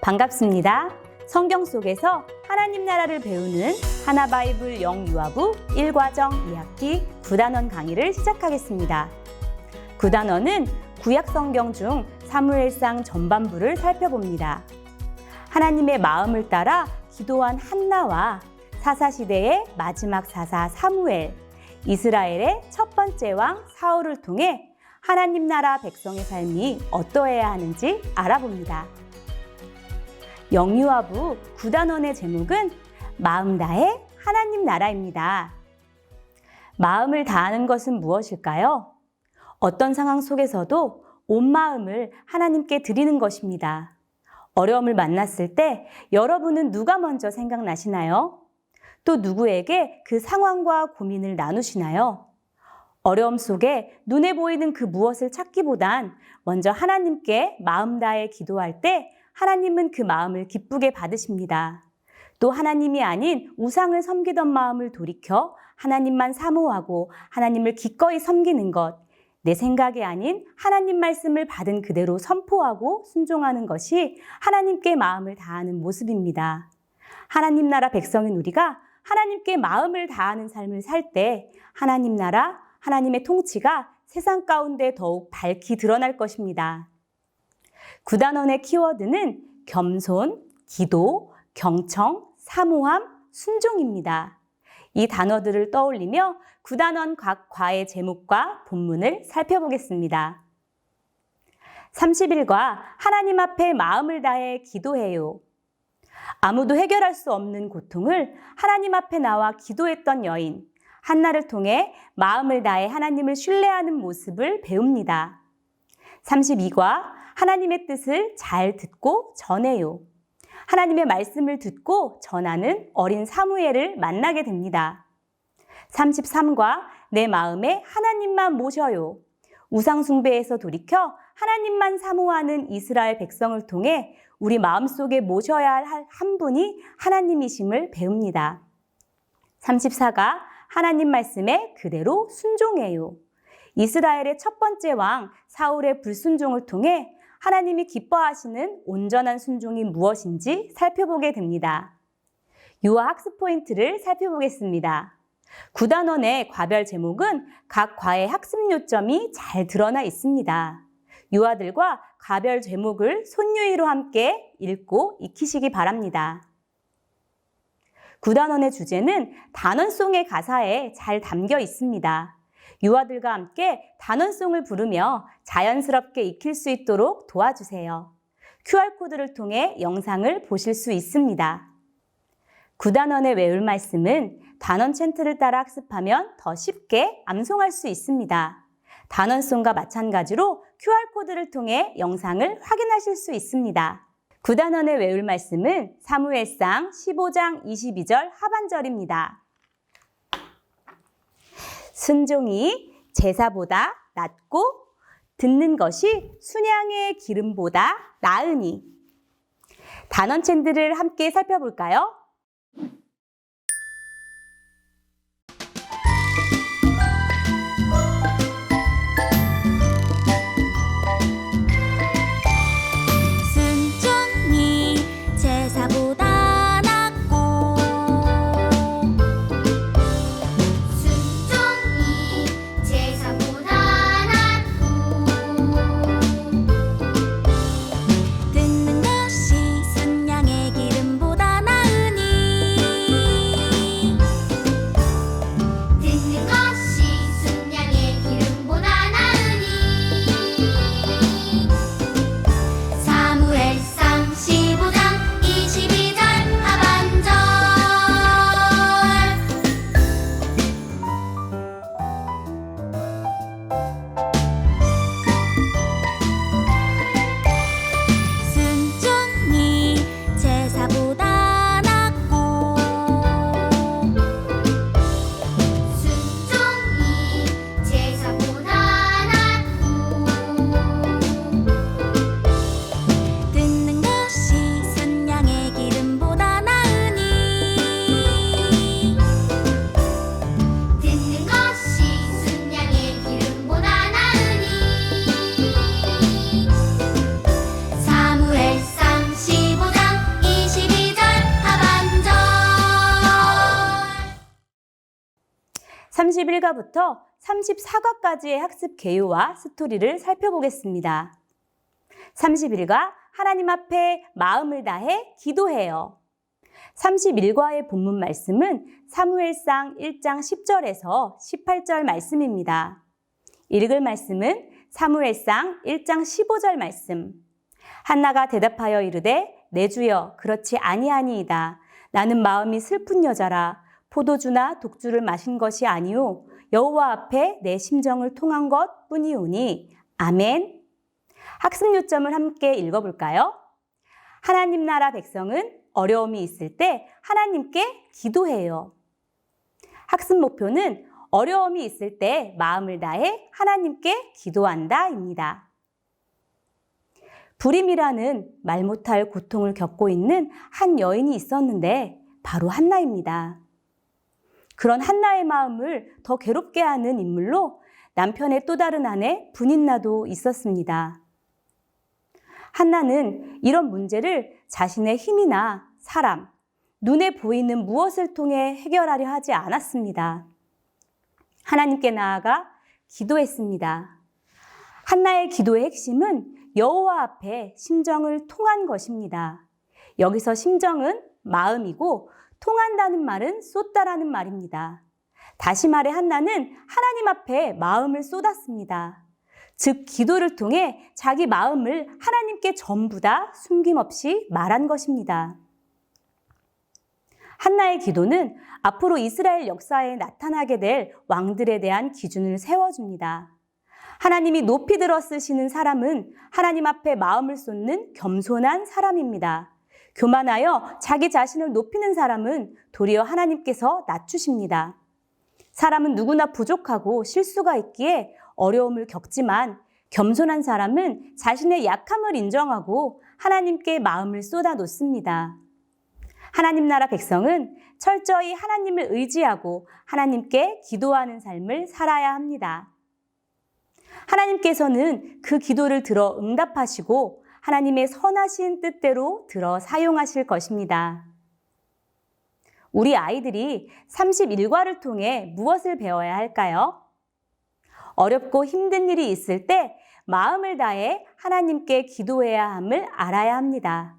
반갑습니다. 성경 속에서 하나님 나라를 배우는 하나바이블 영유아부 1과정 2학기 9단원 강의를 시작하겠습니다. 9단원은 구약 성경 중 사무엘상 전반부를 살펴봅니다. 하나님의 마음을 따라 기도한 한나와 사사시대의 마지막 사사 사무엘, 이스라엘의 첫 번째 왕 사울을 통해 하나님 나라 백성의 삶이 어떠해야 하는지 알아봅니다. 영유아부 9단원의 제목은 마음 다해 하나님 나라입니다. 마음을 다하는 것은 무엇일까요? 어떤 상황 속에서도 온 마음을 하나님께 드리는 것입니다. 어려움을 만났을 때 여러분은 누가 먼저 생각나시나요? 또 누구에게 그 상황과 고민을 나누시나요? 어려움 속에 눈에 보이는 그 무엇을 찾기보단 먼저 하나님께 마음 다해 기도할 때 하나님은 그 마음을 기쁘게 받으십니다. 또 하나님이 아닌 우상을 섬기던 마음을 돌이켜 하나님만 사모하고 하나님을 기꺼이 섬기는 것, 내 생각이 아닌 하나님 말씀을 받은 그대로 선포하고 순종하는 것이 하나님께 마음을 다하는 모습입니다. 하나님 나라 백성인 우리가 하나님께 마음을 다하는 삶을 살 때 하나님 나라, 하나님의 통치가 세상 가운데 더욱 밝히 드러날 것입니다. 9단원의 키워드는 겸손, 기도, 경청, 사모함, 순종입니다. 이 단어들을 떠올리며 9단원 각 과의 제목과 본문을 살펴보겠습니다. 30일과 하나님 앞에 마음을 다해 기도해요. 아무도 해결할 수 없는 고통을 하나님 앞에 나와 기도했던 여인, 한나를 통해 마음을 다해 하나님을 신뢰하는 모습을 배웁니다. 32과 하나님의 뜻을 잘 듣고 전해요. 하나님의 말씀을 듣고 전하는 어린 사무엘을 만나게 됩니다. 33과 내 마음에 하나님만 모셔요. 우상 숭배에서 돌이켜 하나님만 사모하는 이스라엘 백성을 통해 우리 마음속에 모셔야 할 한 분이 하나님이심을 배웁니다. 34가 하나님 말씀에 그대로 순종해요. 이스라엘의 첫 번째 왕 사울의 불순종을 통해 하나님이 기뻐하시는 온전한 순종이 무엇인지 살펴보게 됩니다. 유아 학습 포인트를 살펴보겠습니다. 9단원의 과별 제목은 각 과의 학습 요점이 잘 드러나 있습니다. 유아들과 과별 제목을 손유의로 함께 읽고 익히시기 바랍니다. 9단원의 주제는 단원송의 가사에 잘 담겨 있습니다. 유아들과 함께 단원송을 부르며 자연스럽게 익힐 수 있도록 도와주세요. QR코드를 통해 영상을 보실 수 있습니다. 9단원의 외울 말씀은 단원 챈트를 따라 학습하면 더 쉽게 암송할 수 있습니다. 단원송과 마찬가지로 QR코드를 통해 영상을 확인하실 수 있습니다. 9단원의 외울 말씀은 사무엘상 15장 22절 하반절입니다. 순종이 제사보다 낫고 듣는 것이 순양의 기름보다 나으니. 단원 챈트를 함께 살펴볼까요? 순종이 제사보다 낫고 순종이 제사보다 낫고 듣는 것이 순양의 기름보다 나으니 31과부터 34과까지의 학습 개요와 스토리를 살펴보겠습니다. 31과 하나님 앞에 마음을 다해 기도해요. 31과의 본문 말씀은 사무엘상 1장 10절에서 18절 말씀입니다. 읽을 말씀은 사무엘상 1장 15절 말씀. 한나가 대답하여 이르되 내 주여 그렇지 아니하니이다. 나는 마음이 슬픈 여자라. 포도주나 독주를 마신 것이 아니오 여호와 앞에 내 심정을 통한 것뿐이오니. 아멘. 학습 요점을 함께 읽어볼까요? 하나님 나라 백성은 어려움이 있을 때 하나님께 기도해요. 학습 목표는 어려움이 있을 때 마음을 다해 하나님께 기도한다입니다. 불임이라는 말 못할 고통을 겪고 있는 한 여인이 있었는데 바로 한나입니다. 그런 한나의 마음을 더 괴롭게 하는 인물로 남편의 또 다른 아내 분인나도 있었습니다. 한나는 이런 문제를 자신의 힘이나 사람, 눈에 보이는 무엇을 통해 해결하려 하지 않았습니다. 하나님께 나아가 기도했습니다. 한나의 기도의 핵심은 여호와 앞에 심정을 통한 것입니다. 여기서 심정은 마음이고 통한다는 말은 쏟다라는 말입니다. 다시 말해 한나는 하나님 앞에 마음을 쏟았습니다. 즉 기도를 통해 자기 마음을 하나님께 전부 다 숨김없이 말한 것입니다. 한나의 기도는 앞으로 이스라엘 역사에 나타나게 될 왕들에 대한 기준을 세워줍니다. 하나님이 높이 들어 쓰시는 사람은 하나님 앞에 마음을 쏟는 겸손한 사람입니다. 교만하여 자기 자신을 높이는 사람은 도리어 하나님께서 낮추십니다. 사람은 누구나 부족하고 실수가 있기에 어려움을 겪지만 겸손한 사람은 자신의 약함을 인정하고 하나님께 마음을 쏟아 놓습니다. 하나님 나라 백성은 철저히 하나님을 의지하고 하나님께 기도하는 삶을 살아야 합니다. 하나님께서는 그 기도를 들어 응답하시고 하나님의 선하신 뜻대로 들어 사용하실 것입니다. 우리 아이들이 31과를 통해 무엇을 배워야 할까요? 어렵고 힘든 일이 있을 때 마음을 다해 하나님께 기도해야 함을 알아야 합니다.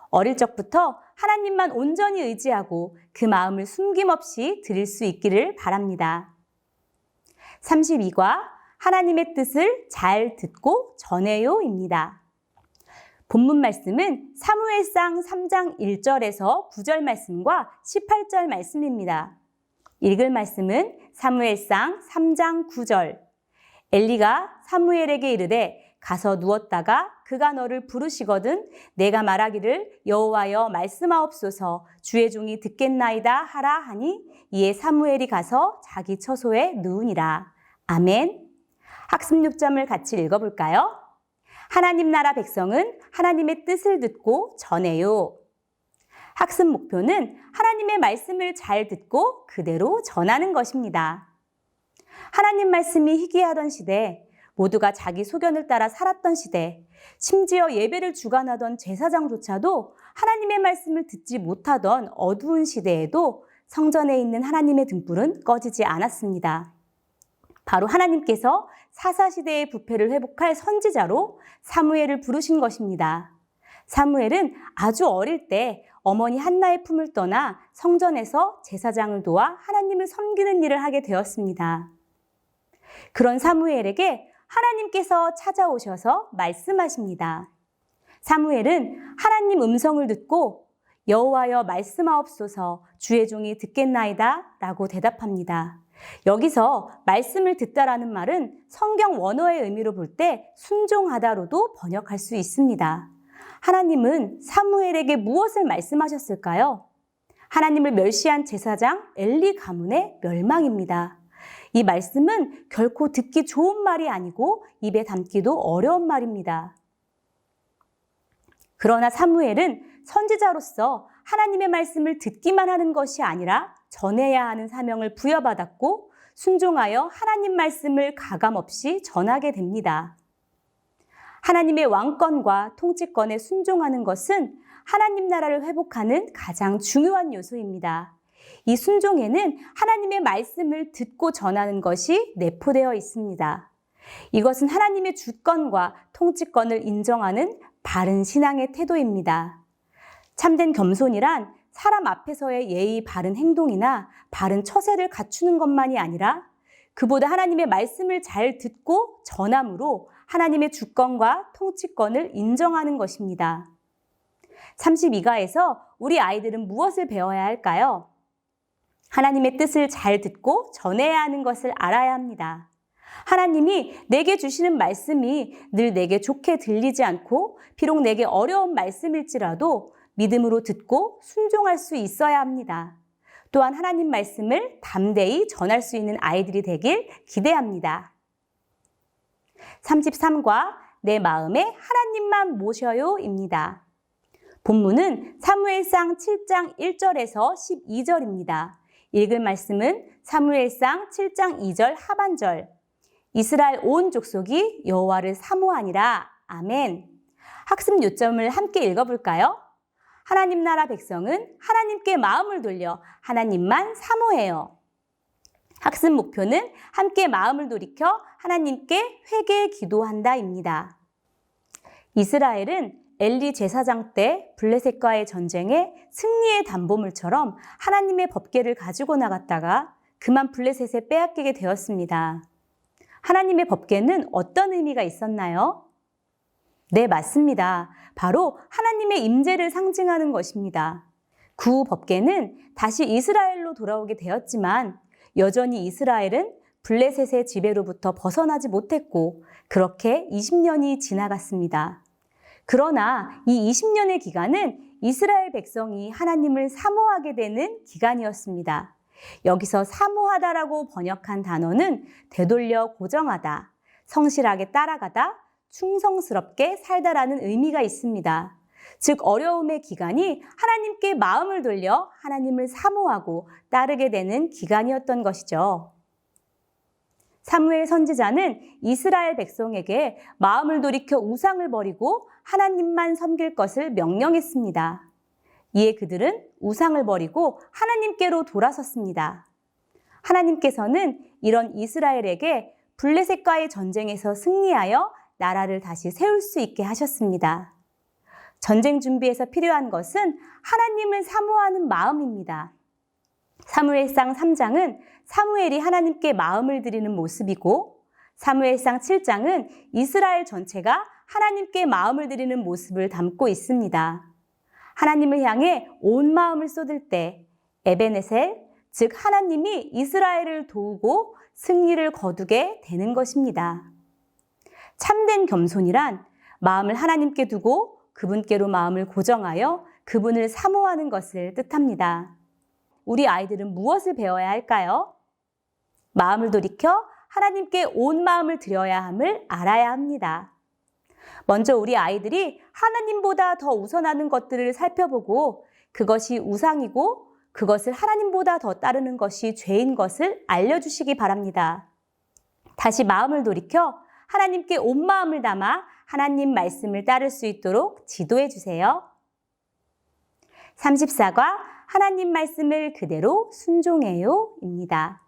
어릴 적부터 하나님만 온전히 의지하고 그 마음을 숨김없이 드릴 수 있기를 바랍니다. 32과 하나님의 뜻을 잘 듣고 전해요입니다. 본문 말씀은 사무엘상 3장 1절에서 9절 말씀과 18절 말씀입니다. 읽을 말씀은 사무엘상 3장 9절. 엘리가 사무엘에게 이르되 가서 누웠다가 그가 너를 부르시거든 내가 말하기를 여호와여 말씀하옵소서 주의 종이 듣겠나이다 하라 하니 이에 사무엘이 가서 자기 처소에 누우니라. 아멘. 학습 요점을 같이 읽어볼까요? 하나님 나라 백성은 하나님의 뜻을 듣고 전해요. 학습 목표는 하나님의 말씀을 잘 듣고 그대로 전하는 것입니다. 하나님 말씀이 희귀하던 시대, 모두가 자기 소견을 따라 살았던 시대, 심지어 예배를 주관하던 제사장조차도 하나님의 말씀을 듣지 못하던 어두운 시대에도 성전에 있는 하나님의 등불은 꺼지지 않았습니다. 바로 하나님께서 사사시대의 부패를 회복할 선지자로 사무엘을 부르신 것입니다. 사무엘은 아주 어릴 때 어머니 한나의 품을 떠나 성전에서 제사장을 도와 하나님을 섬기는 일을 하게 되었습니다. 그런 사무엘에게 하나님께서 찾아오셔서 말씀하십니다. 사무엘은 하나님 음성을 듣고 여호와여 말씀하옵소서 주의 종이 듣겠나이다 라고 대답합니다. 여기서 말씀을 듣다라는 말은 성경 원어의 의미로 볼 때 순종하다로도 번역할 수 있습니다. 하나님은 사무엘에게 무엇을 말씀하셨을까요? 하나님을 멸시한 제사장 엘리 가문의 멸망입니다. 이 말씀은 결코 듣기 좋은 말이 아니고 입에 담기도 어려운 말입니다. 그러나 사무엘은 선지자로서 하나님의 말씀을 듣기만 하는 것이 아니라 전해야 하는 사명을 부여받았고 순종하여 하나님 말씀을 가감없이 전하게 됩니다. 하나님의 왕권과 통치권에 순종하는 것은 하나님 나라를 회복하는 가장 중요한 요소입니다. 이 순종에는 하나님의 말씀을 듣고 전하는 것이 내포되어 있습니다. 이것은 하나님의 주권과 통치권을 인정하는 바른 신앙의 태도입니다. 참된 겸손이란 사람 앞에서의 예의 바른 행동이나 바른 처세를 갖추는 것만이 아니라 그보다 하나님의 말씀을 잘 듣고 전함으로 하나님의 주권과 통치권을 인정하는 것입니다. 32가에서 우리 아이들은 무엇을 배워야 할까요? 하나님의 뜻을 잘 듣고 전해야 하는 것을 알아야 합니다. 하나님이 내게 주시는 말씀이 늘 내게 좋게 들리지 않고 비록 내게 어려운 말씀일지라도 믿음으로 듣고 순종할 수 있어야 합니다. 또한 하나님 말씀을 담대히 전할 수 있는 아이들이 되길 기대합니다. 33과 내 마음에 하나님만 모셔요입니다. 본문은 사무엘상 7장 1절에서 12절입니다. 읽을 말씀은 사무엘상 7장 2절 하반절. 이스라엘 온 족속이 여호와를 사모하니라. 아멘. 학습 요점을 함께 읽어볼까요? 하나님 나라 백성은 하나님께 마음을 돌려 하나님만 사모해요. 학습 목표는 함께 마음을 돌이켜 하나님께 회개 기도한다입니다. 이스라엘은 엘리 제사장 때 블레셋과의 전쟁에 승리의 담보물처럼 하나님의 법궤를 가지고 나갔다가 그만 블레셋에 빼앗기게 되었습니다. 하나님의 법궤는 어떤 의미가 있었나요? 네, 맞습니다. 바로 하나님의 임재를 상징하는 것입니다. 그 법궤는 다시 이스라엘로 돌아오게 되었지만 여전히 이스라엘은 블레셋의 지배로부터 벗어나지 못했고 그렇게 20년이 지나갔습니다. 그러나 이 20년의 기간은 이스라엘 백성이 하나님을 사모하게 되는 기간이었습니다. 여기서 사모하다라고 번역한 단어는 되돌려 고정하다, 성실하게 따라가다, 충성스럽게 살다라는 의미가 있습니다. 즉 어려움의 기간이 하나님께 마음을 돌려 하나님을 사모하고 따르게 되는 기간이었던 것이죠. 사무엘 선지자는 이스라엘 백성에게 마음을 돌이켜 우상을 버리고 하나님만 섬길 것을 명령했습니다. 이에 그들은 우상을 버리고 하나님께로 돌아섰습니다. 하나님께서는 이런 이스라엘에게 블레셋과의 전쟁에서 승리하여 나라를 다시 세울 수 있게 하셨습니다. 전쟁 준비에서 필요한 것은 하나님을 사모하는 마음입니다. 사무엘상 3장은 사무엘이 하나님께 마음을 드리는 모습이고 사무엘상 7장은 이스라엘 전체가 하나님께 마음을 드리는 모습을 담고 있습니다. 하나님을 향해 온 마음을 쏟을 때 에베네셀, 즉 하나님이 이스라엘을 도우고 승리를 거두게 되는 것입니다. 참된 겸손이란 마음을 하나님께 두고 그분께로 마음을 고정하여 그분을 사모하는 것을 뜻합니다. 우리 아이들은 무엇을 배워야 할까요? 마음을 돌이켜 하나님께 온 마음을 드려야 함을 알아야 합니다. 먼저 우리 아이들이 하나님보다 더 우선하는 것들을 살펴보고 그것이 우상이고 그것을 하나님보다 더 따르는 것이 죄인 것을 알려주시기 바랍니다. 다시 마음을 돌이켜 하나님께 온 마음을 담아 하나님 말씀을 따를 수 있도록 지도해 주세요. 34과 하나님 말씀을 그대로 순종해요입니다.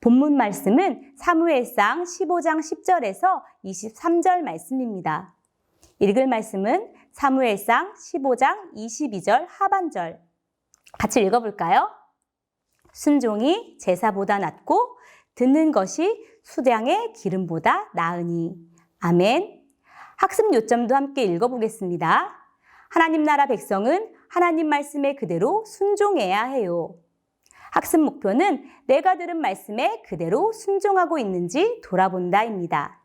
본문 말씀은 사무엘상 15장 10절에서 23절 말씀입니다. 읽을 말씀은 사무엘상 15장 22절 하반절. 같이 읽어볼까요? 순종이 제사보다 낫고 듣는 것이 수량의 기름보다 나으니. 아멘. 학습 요점도 함께 읽어보겠습니다. 하나님 나라 백성은 하나님 말씀에 그대로 순종해야 해요. 학습 목표는 내가 들은 말씀에 그대로 순종하고 있는지 돌아본다입니다.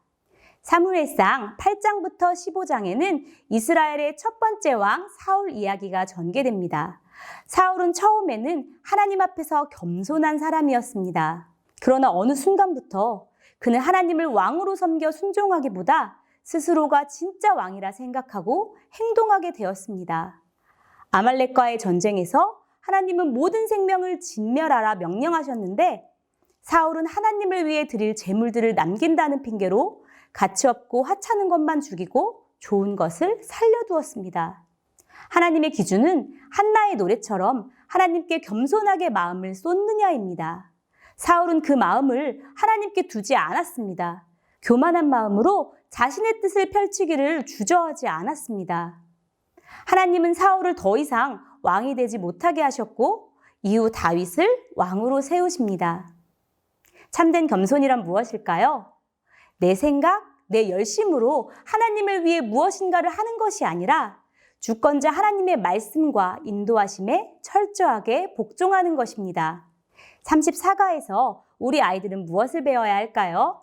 사무엘상 8장부터 15장에는 이스라엘의 첫 번째 왕 사울 이야기가 전개됩니다. 사울은 처음에는 하나님 앞에서 겸손한 사람이었습니다. 그러나 어느 순간부터 그는 하나님을 왕으로 섬겨 순종하기보다 스스로가 진짜 왕이라 생각하고 행동하게 되었습니다. 아말렉과의 전쟁에서 하나님은 모든 생명을 진멸하라 명령하셨는데 사울은 하나님을 위해 드릴 제물들을 남긴다는 핑계로 가치 없고 하찮은 것만 죽이고 좋은 것을 살려두었습니다. 하나님의 기준은 한나의 노래처럼 하나님께 겸손하게 마음을 쏟느냐입니다. 사울은 그 마음을 하나님께 두지 않았습니다. 교만한 마음으로 자신의 뜻을 펼치기를 주저하지 않았습니다. 하나님은 사울을 더 이상 왕이 되지 못하게 하셨고 이후 다윗을 왕으로 세우십니다. 참된 겸손이란 무엇일까요? 내 생각, 내 열심으로 하나님을 위해 무엇인가를 하는 것이 아니라 주권자 하나님의 말씀과 인도하심에 철저하게 복종하는 것입니다. 34가에서 우리 아이들은 무엇을 배워야 할까요?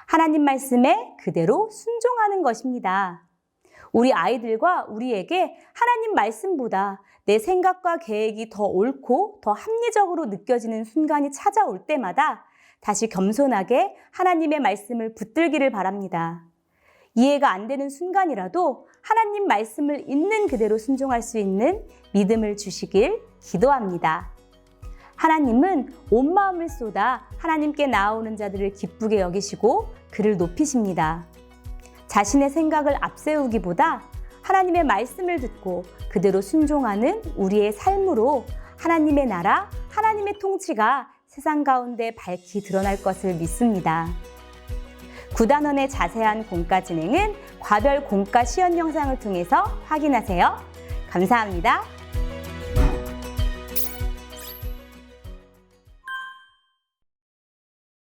하나님 말씀에 그대로 순종하는 것입니다. 우리 아이들과 우리에게 하나님 말씀보다 내 생각과 계획이 더 옳고 더 합리적으로 느껴지는 순간이 찾아올 때마다 다시 겸손하게 하나님의 말씀을 붙들기를 바랍니다. 이해가 안 되는 순간이라도 하나님 말씀을 있는 그대로 순종할 수 있는 믿음을 주시길 기도합니다. 하나님은 온 마음을 쏟아 하나님께 나아오는 자들을 기쁘게 여기시고 그를 높이십니다. 자신의 생각을 앞세우기보다 하나님의 말씀을 듣고 그대로 순종하는 우리의 삶으로 하나님의 나라, 하나님의 통치가 세상 가운데 밝히 드러날 것을 믿습니다. 9단원의 자세한 공과 진행은 과별 공과 시연 영상을 통해서 확인하세요. 감사합니다.